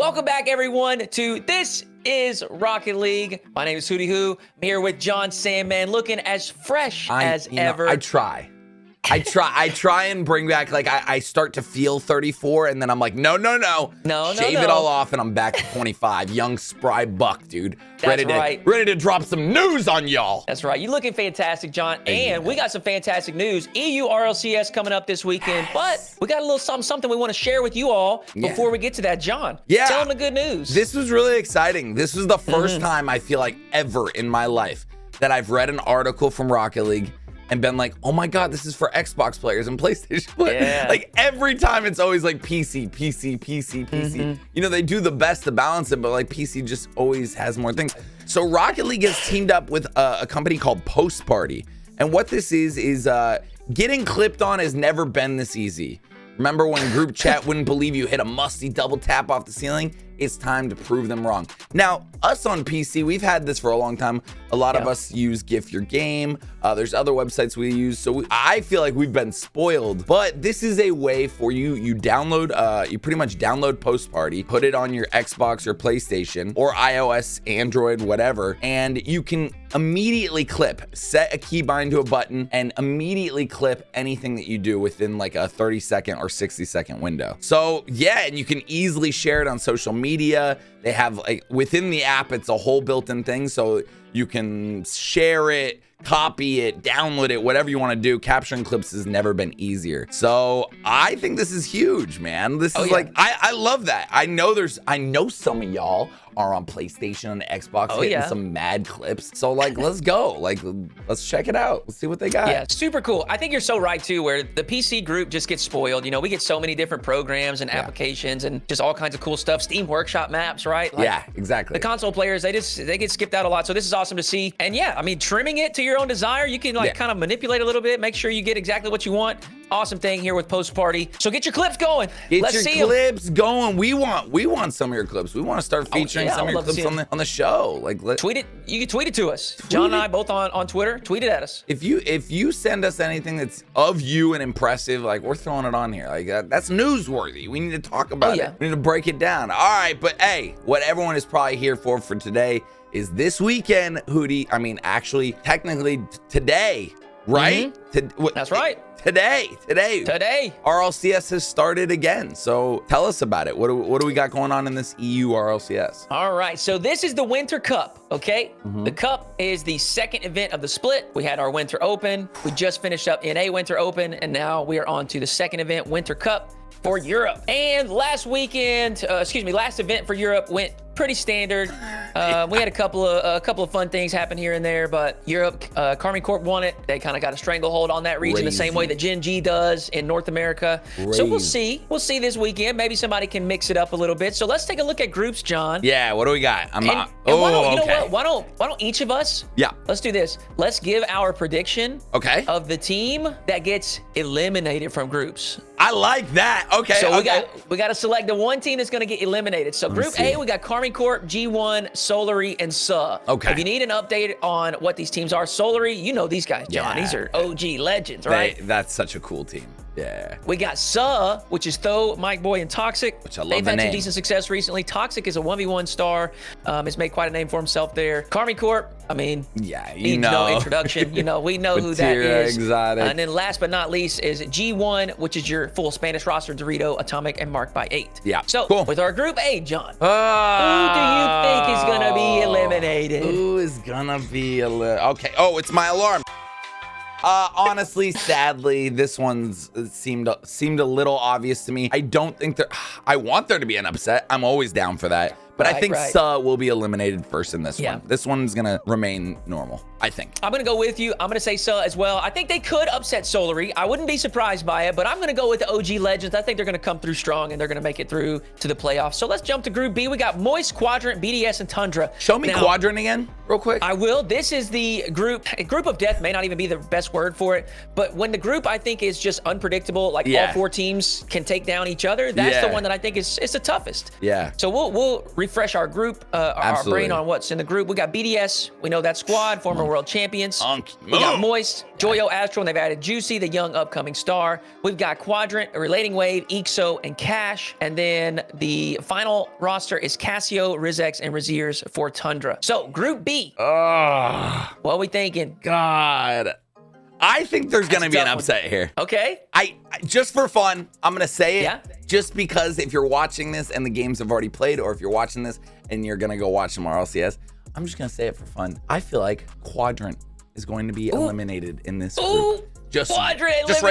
Welcome back, everyone, to This is Rocket League. My name is Hootie Hoo. I'm here with John Sandman, looking as fresh as ever. I try and bring back, like, I start to feel 34, and then I'm like, no. Shave it all off, and I'm back to 25. Young, spry buck, dude. That's right. Ready to drop some news on y'all. That's right. You're looking fantastic, John. And we got some fantastic news. EU RLCS coming up this weekend, but we got a little something we want to share with you all before we get to that, John. Yeah. Tell them the good news. This was really exciting. This was the first time I feel like ever in my life that I've read an article from Rocket League and been like, oh my God, this is for Xbox players and PlayStation players. Yeah. Like every time it's always like PC. You know, they do the best to balance it, but like PC just always has more things. So Rocket League has teamed up with a company called Postparty. And what this is getting clipped on has never been this easy. Remember when group chat wouldn't believe you hit a musty double tap off the ceiling? It's time to prove them wrong. Now, us on PC, we've had this for a long time. A lot of us use GIF Your Game. There's other websites we use. So I feel like we've been spoiled. But this is a way for you. You pretty much download Postparty, put it on your Xbox or PlayStation or iOS, Android, whatever, and you can immediately clip, set a keybind to a button, and immediately clip anything that you do within like a 30-second or 60-second window. So yeah, and you can easily share it on social media. They have, like, within the app, it's a whole built-in thing, so you can share it, copy it, download it, whatever you want to do. Capturing clips has never been easier. So I think this is huge, man. This is like, I love that. I know some of y'all are on PlayStation and Xbox hitting some mad clips. So like, let's go. Like, let's check it out. Let's see what they got. Yeah, super cool. I think you're so right too, where the PC group just gets spoiled. You know, we get so many different programs and applications and just all kinds of cool stuff. Steam Workshop maps, right? Like, yeah, exactly. The console players, they get skipped out a lot. So this is awesome to see. And yeah, I mean, trimming it to your own desire, you can kind of manipulate a little bit, make sure you get exactly what you want. Awesome thing here with Postparty. So get your clips going. Let's see your clips going. We want some of your clips. We want to start featuring some of your clips on the show. Like, tweet it. You can tweet it to us. John and I both on Twitter. Tweet it at us. If you send us anything that's of you and impressive, like, we're throwing it on here. Like, that's newsworthy. We need to talk about it. We need to break it down. All right, but hey, what everyone is probably here for today is this weekend, Hootie. I mean, actually, technically today, right? That's right. Today, RLCS has started again. So tell us about it. What do we got going on in this EU RLCS? All right, so this is the Winter Cup, okay? The Cup is the second event of the split. We had our Winter Open. We just finished up NA Winter Open, and now we are on to the second event, Winter Cup for Europe. And last event for Europe went pretty standard. We had a couple of fun things happen here and there, but Europe, Karmine Corp won it. They kind of got a stranglehold on that region the same way that Gen G does in North America. So we'll see. We'll see this weekend. Maybe somebody can mix it up a little bit. So let's take a look at groups, John. Yeah, what do we got? Why don't each of us? Yeah. Let's do this. Let's give our prediction. Of the team that gets eliminated from groups. I like that. Okay. So we got to select the one team that's going to get eliminated. So Group A, we got Karmine Corp, G1, Solary, and SUH. Okay. If you need an update on what these teams are, Solary, you know these guys, John. These are OG legends, right? That's such a cool team. Yeah. We got SUH, which is Tho, Mike Boy, and Toxic. Which I love. They've had some decent success recently. Toxic is a 1v1 star. Has made quite a name for himself there. Karmine Corp, I mean, needs no introduction. We know who that is. Exotic. And then last but not least is G1, which is your full Spanish roster: Dorito, Atomic, and Mark by 8. Yeah. So cool. With our Group A, John, who do you think is gonna be eliminated? Who is gonna be eliminated? Okay. Oh, it's my alarm. Honestly, sadly, this one's seemed a little obvious to me. I don't think I want there to be an upset. I'm always down for that. But I think SUH will be eliminated first in this one. This one's going to remain normal, I think. I'm going to go with you. I'm going to say SUH as well. I think they could upset Solary. I wouldn't be surprised by it, but I'm going to go with the OG Legends. I think they're going to come through strong, and they're going to make it through to the playoffs. So let's jump to Group B. We got Moist, Quadrant, BDS, and Tundra. Show me Quadrant again, real quick. I will. This is the group of death. May not even be the best word for it, but when the group, I think, is just unpredictable, all four teams can take down each other, that's the one that I think is the toughest. Yeah. So we'll refresh our group, our brain on what's in the group. We got BDS. We know that squad, former world champions. We got Moist, Joyo Astro, and they've added Juicy, the young upcoming star. We've got Quadrant, Relating Wave, Ixo, and Cash. And then the final roster is Casio, Rizex, and Raziers for Tundra. So Group B. What are we thinking? God. I think there's going to be an upset here. Okay. I just for fun, I'm going to say it. Yeah. Just because if you're watching this and the games have already played, or if you're watching this and you're going to go watch some RLCS, I'm just going to say it for fun. I feel like Quadrant is going to be eliminated in this group. Quadrant Just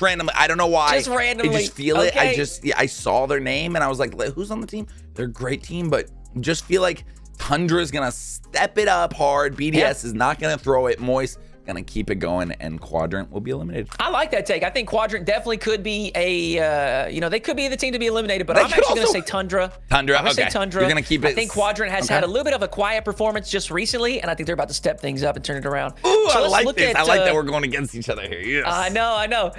randomly. I don't know why. Just randomly. I just feel it. I saw their name and I was like, who's on the team? They're a great team, but just feel like Tundra is going to step it up hard. BDS is not going to throw it. Moist gonna keep it going, and Quadrant will be eliminated. I like that take. I think Quadrant definitely could be a, they could be the team to be eliminated, but I'm actually gonna say Tundra. I'm gonna say Tundra. You're gonna keep it. I think Quadrant has had a little bit of a quiet performance just recently, and I think they're about to step things up and turn it around. Ooh, so I like this. I like that we're going against each other here. Yes. I know.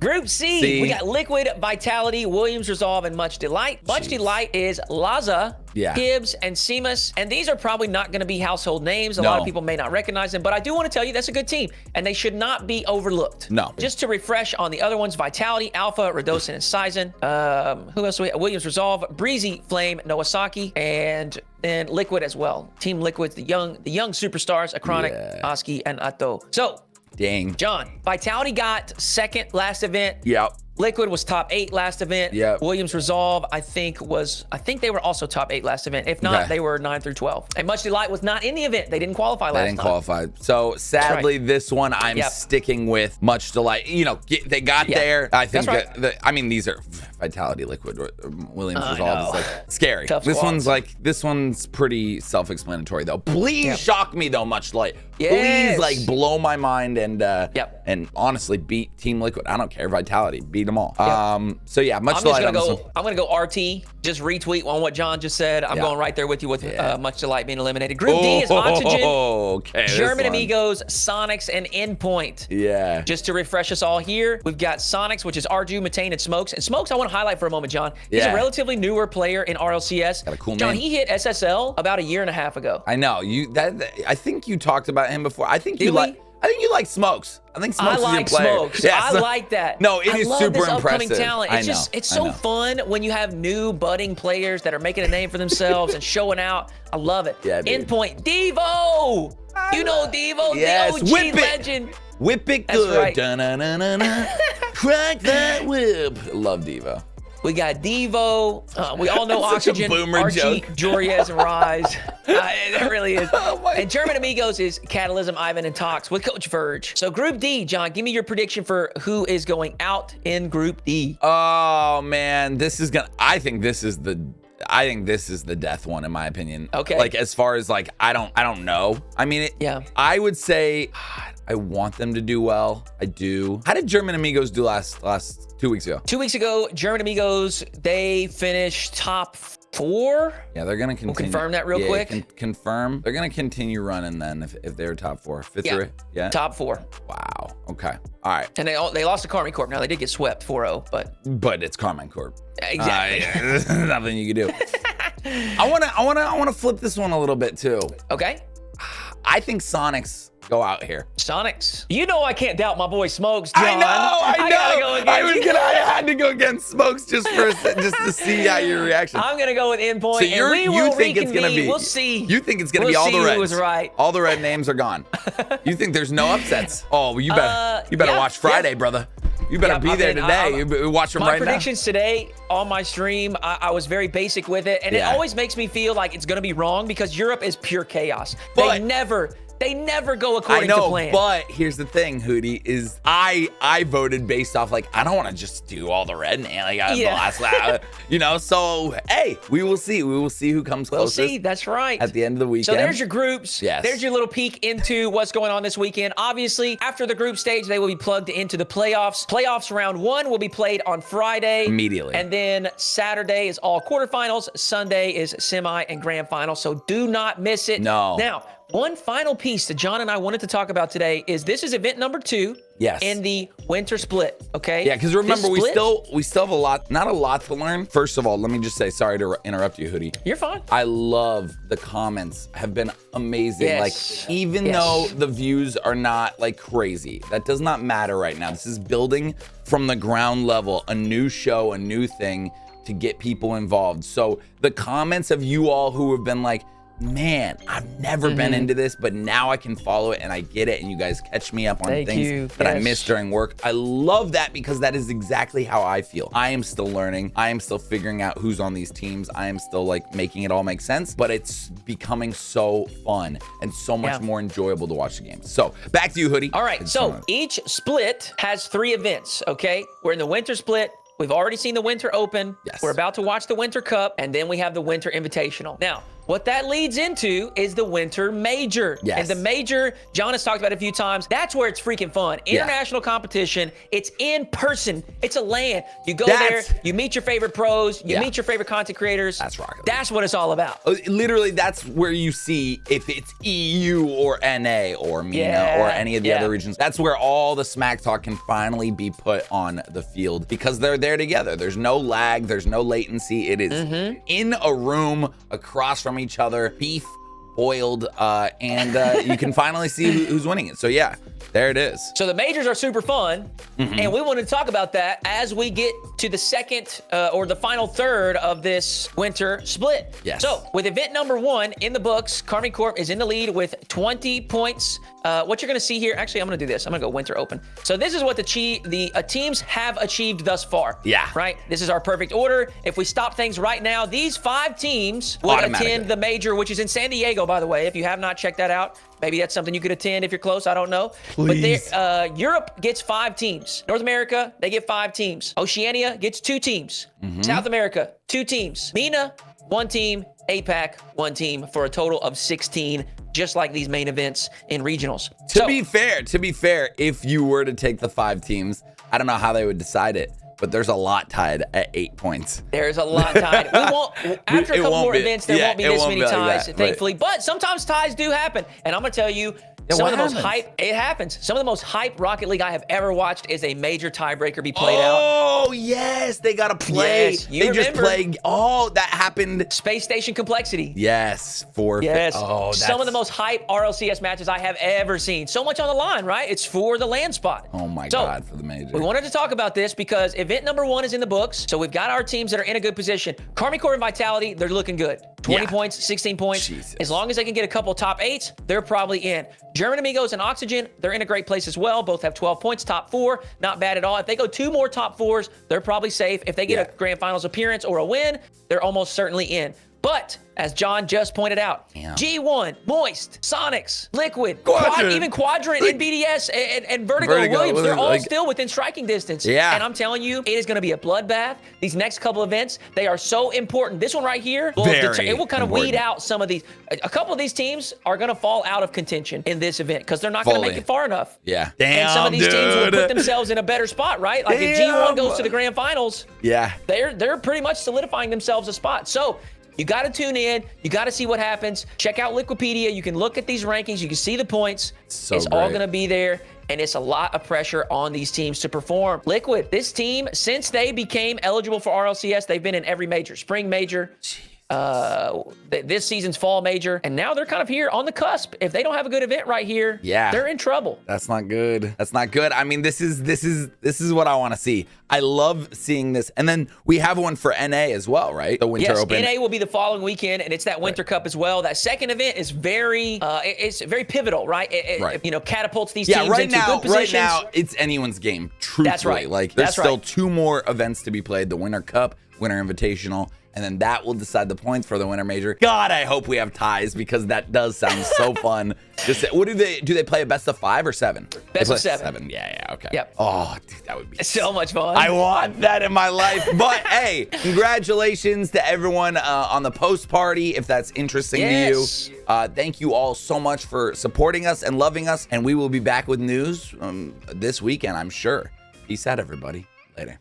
Group C, we got Liquid, Vitality, Williams Resolve, and Much Delight. Much Delight is Laza, Gibbs, and Seamus, and these are probably not going to be household names. A lot of people may not recognize them, but I do want to tell you that's a good team, and they should not be overlooked. No. Just to refresh on the other ones, Vitality, Alpha, Radosin, and Sizen. Who else do we have? Williams Resolve, Breezy, Flame, Nowasaki, and then Liquid as well. Team Liquid's the young superstars, Acronic, Oski, and Atto. So, dang. John, Vitality got second last event. Yep. Liquid was top 8 last event. Yeah. Williams Resolve, I think they were also top 8 last event. If not, they were 9 through 12. And Much Delight was not in the event. They didn't qualify last time. They didn't qualify. So sadly, this one I'm sticking with Much Delight. They got there. I think these are Vitality, Liquid, Williams Resolve is like scary. Tough this one's pretty self-explanatory though. Please shock me though, Much Delight. Yes. Please blow my mind and honestly beat Team Liquid. I don't care. Vitality, beat them all. Much Delight. I'm gonna go RT. Just retweet on what John just said. I'm going right there with you with Much Delight being eliminated. Group D is Oxygen, German Amigos, Sonics, and Endpoint. Yeah. Just to refresh us all here, we've got Sonics, which is Arju, Matane, and Smokes. And Smokes, I want to highlight for a moment, John. He's a relatively newer player in RLCS. Got a cool John, name. he hit SSL about a year and a half ago. I know I think you talked about him before. I think you like Smokes. I think Smokes is your player. Smokes. I like that. No, it is super this impressive. Talent. It's so fun when you have new budding players that are making a name for themselves and showing out. I love it. Yeah, dude. Endpoint, Devo. You know Devo, the OG legend. Whip it That's good. right. Da-na-na-na-na. Crack that whip. Love Devo. We got Devo. We all know Oxygen, Archie, joke. Joriez, and Rise. It really is. And German Amigos is Catalysm, Ivan, and Tox with Coach Verge. So Group D, John, give me your prediction for who is going out in Group D. Oh man, I think this is the death one in my opinion. Okay. Like as far as like I don't know. I mean I would say I want them to do well. I do. How did German Amigos do last 2 weeks ago? 2 weeks ago, German Amigos, they finished top 4. Yeah, they're gonna continue. We'll confirm that real quick. Confirm. They're gonna continue running then if they're top 4. Yeah. Top 4. Wow. Okay. All right. And they lost to Carmine Corp. Now they did get swept 4-0, but it's Carmine Corp. Exactly. There's nothing you can do. I wanna flip this one a little bit too. Okay. I think Sonics go out here. Sonics. You know I can't doubt my boy Smokes, John. I know. I had to go against Smokes just to see your reaction. I'm gonna go with Endpoint. So you think it's gonna be? We'll see. You think it's gonna be all the reds? Who was right. All the red names are gone. You think there's no upsets? Oh, you better watch Friday, brother. You better be there today. You watch them right now. My predictions today on my stream, I was very basic with it, and it always makes me feel like it's gonna be wrong because Europe is pure chaos. They never go according to plan. But here's the thing, Hootie, is I voted based off like I don't want to just do all the red name. So hey, we will see. We will see who comes closest. We'll see. That's right. At the end of the weekend. So there's your groups. Yes. There's your little peek into what's going on this weekend. Obviously, after the group stage, they will be plugged into the playoffs. Playoffs round 1 will be played on Friday. Immediately. And then Saturday is all quarterfinals. Sunday is semi and grand final. So do not miss it. No. Now, one final piece that John and I wanted to talk about today is this is event number 2 in the winter split, okay? Yeah, because remember, we still have a lot, not a lot to learn. First of all, let me just say, sorry to interrupt you, Hoodie. You're fine. I love the comments have been amazing. Yes. Like, even though the views are not like crazy, that does not matter right now. This is building from the ground level, a new show, a new thing to get people involved. So the comments of you all who have been like, man, I've never been into this, but now I can follow it and I get it, and you guys catch me up on things that I missed during work. I love that because that is exactly how I feel. I am still learning. I am still figuring out who's on these teams. I am still like making it all make sense, but it's becoming so fun and so much more enjoyable to watch the games. So back to you, Hoodie. All right, so each split has 3 events, okay? We're in the winter split. We've already seen the Winter Open. Yes. We're about to watch the Winter Cup, and then we have the Winter Invitational. Now, what that leads into is the Winter Major. Yes. And the Major, John has talked about it a few times, that's where it's freaking fun. International competition, it's in person, it's a LAN. You go there, you meet your favorite pros, you meet your favorite content creators. That's Rocket League. That's what it's all about. Literally, that's where you see if it's EU or NA or MENA or any of the other regions. That's where all the smack talk can finally be put on the field because they're there together. There's no lag, there's no latency. It is in a room across from each other, beef boiled, and you can finally see who's winning it. So yeah, there it is. So the majors are super fun, and we want to talk about that as we get to the second or the final third of this winter split. Yes. So with event number 1 in the books, Carmi Corp is in the lead with 20 points. What you're going to see here, actually, I'm going to do this. I'm going to go Winter Open. So this is what the teams have achieved thus far. Yeah. Right? This is our perfect order. If we stop things right now, these 5 teams would attend the major, which is in San Diego, by the way. If you have not checked that out, maybe that's something you could attend if you're close. I don't know. Please. But Europe gets 5 teams. North America, they get 5 teams. Oceania gets 2 teams. South America, 2 teams. MENA, 1 team. APAC, 1 team, for a total of 16, just like these main events in regionals. To be fair, if you were to take the 5 teams, I don't know how they would decide it, but there's a lot tied at 8 points. There's a lot tied. We won't, after a couple more events, there won't be this many ties, thankfully. But sometimes ties do happen. And I'm going to tell you, some of the most hype, it happens. Some of the most hype Rocket League I have ever watched is a major tiebreaker be played out. Oh, yes. They got to play. Yes, they just play. Oh, that happened. Space Station Complexity. Yes. Yes. Oh, some of the most hype RLCS matches I have ever seen. So much on the line, right? It's for the land spot. Oh, my God, for the major. We wanted to talk about this because event number 1 is in the books. So we've got our teams that are in a good position. Carmi Corp and Vitality, they're looking good. 20 points, 16 points. Jesus. As long as they can get a couple top 8s, they're probably in. German Amigos and Oxygen, they're in a great place as well. Both have 12 points, top 4, not bad at all. If they go 2 more top 4s, they're probably safe. If they get a grand finals appearance or a win, they're almost certainly in. But as John just pointed out, G1, Moist, Sonics, Liquid, even Quadrant and BDS and Vertigo Williams, they're all still within striking distance. Yeah. And I'm telling you, it is going to be a bloodbath. These next couple events, they are so important. This one right here, it will kind of weed out some of these. A couple of these teams are going to fall out of contention in this event because they're not going to make it far enough. Yeah. And some of these teams will put themselves in a better spot, right? Like if G1 goes to the grand finals, they're pretty much solidifying themselves a spot. So you got to tune in. You got to see what happens. Check out Liquipedia. You can look at these rankings. You can see the points. It's all going to be there. And it's a lot of pressure on these teams to perform. Liquid, this team, since they became eligible for RLCS, they've been in every major. Spring major, this season's fall major, and now they're kind of here on the cusp. If they don't have a good event right here, they're in trouble. That's not good. That's not good. I mean, this is what I want to see. I love seeing this. And then we have one for NA as well, right? The Winter Open. NA will be the following weekend, and it's that Winter Cup as well. That second event is very pivotal, right? It catapults these teams into good positions. Right now, it's anyone's game, truthfully. That's right. Like, there's still 2 more events to be played, the Winter Cup, Winter Invitational, and then that will decide the points for the Winter Major. God, I hope we have ties because that does sound so fun. What do they play a best of 5 or 7? Best of 7. Yeah, okay. Yep. Oh, dude, that would be so much fun. I want that in my life. But hey, congratulations to everyone on the post party. If that's interesting to you, thank you all so much for supporting us and loving us. And we will be back with news this weekend, I'm sure. Peace out, everybody.